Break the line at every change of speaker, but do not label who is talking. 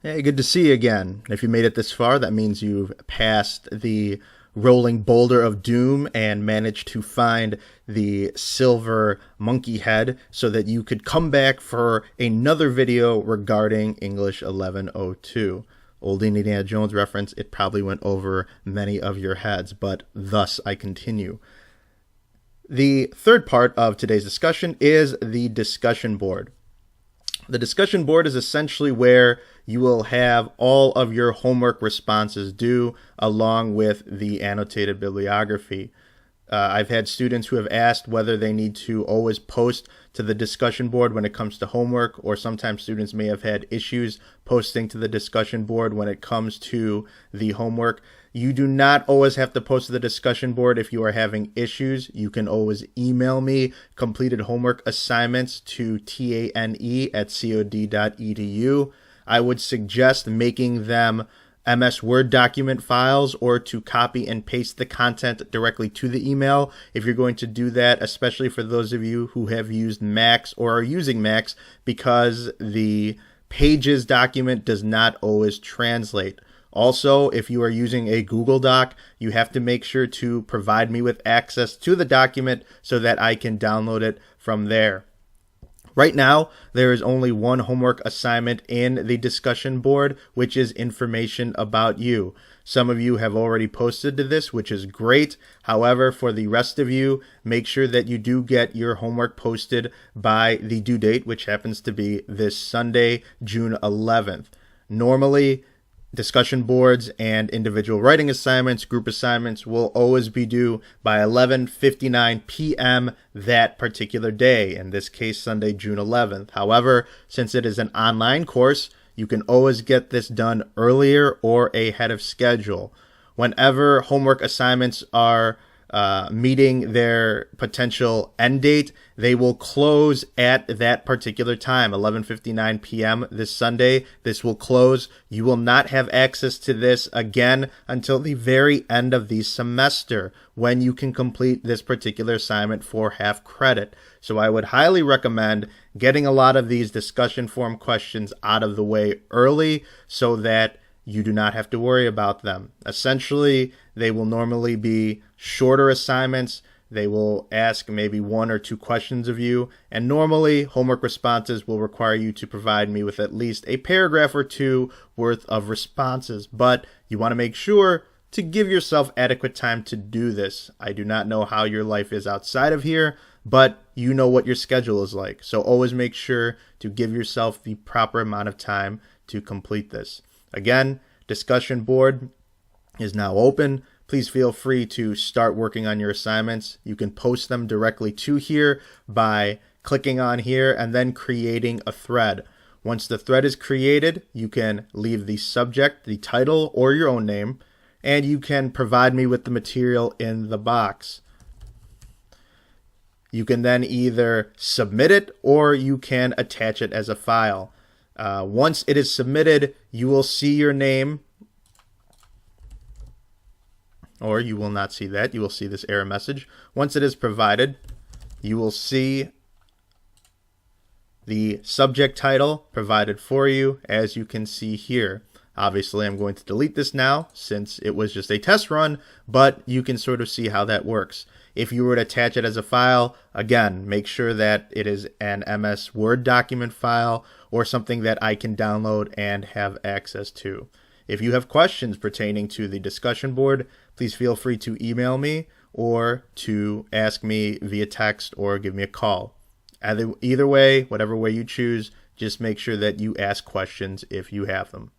Hey, good to see you again. If you made it this far, that means you've passed the rolling boulder of doom and managed to find the silver monkey head so that you could come back for another video regarding English 1102. Old Indiana Jones reference, it probably went over many of your heads, but thus I continue. The third part of today's discussion is the discussion board. The discussion board is essentially where you will have all of your homework responses due along with the annotated bibliography. I've had students who have asked whether they need to always post to the discussion board when it comes to homework, or sometimes students may have had issues posting to the discussion board when it comes to the homework. You do not always have to post to the discussion board if you are having issues. You can always email me completed homework assignments to tane@cod.edu. I would suggest making them MS Word document files, or to copy and paste the content directly to the email if you're going to do that, especially for those of you who have used Macs or are using Macs, because the Pages document does not always translate. Also, if you are using a Google Doc, you have to make sure to provide me with access to the document so that I can download it from there. Right now, there is only one homework assignment in the discussion board, which is information about you. Some of you have already posted to this, which is great. However, for the rest of you, make sure that you do get your homework posted by the due date, which happens to be this Sunday, June 11th. Normally, discussion boards and individual writing assignments, group assignments, will always be due by 11:59 p.m. that particular day, in this case Sunday, June 11th. However, since it is an online course, you can always get this done earlier or ahead of schedule. Whenever homework assignments are meeting their potential end date, they will close at that particular time, 11:59 p.m. this Sunday. This will close. You will not have access to this again until the very end of the semester, when you can complete this particular assignment for half credit. So I would highly recommend getting a lot of these discussion forum questions out of the way early so that you do not have to worry about them. Essentially, they will normally be shorter assignments. They will ask maybe one or two questions of you, and normally homework responses will require you to provide me with at least a paragraph or two worth of responses, but you want to make sure to give yourself adequate time to do this. I do not know how your life is outside of here, but you know what your schedule is like, so always make sure to give yourself the proper amount of time to complete this. Again, discussion board is now open. Please feel free to start working on your assignments. You can post them directly to here by clicking on here and then creating a thread. Once the thread is created, you can leave the subject, the title, or your own name, and you can provide me with the material in the box. You can then either submit it or you can attach it as a file. Once it is submitted, you will see your name, or you will not see that. You will see this error message. Once it is provided, you will see the subject title provided for you, as you can see here. Obviously, I'm going to delete this now since it was just a test run, but you can sort of see how that works. If you were to attach it as a file, again, make sure that it is an MS Word document file or something that I can download and have access to. If you have questions pertaining to the discussion board, please feel free to email me or to ask me via text or give me a call. Either way, whatever way you choose, just make sure that you ask questions if you have them.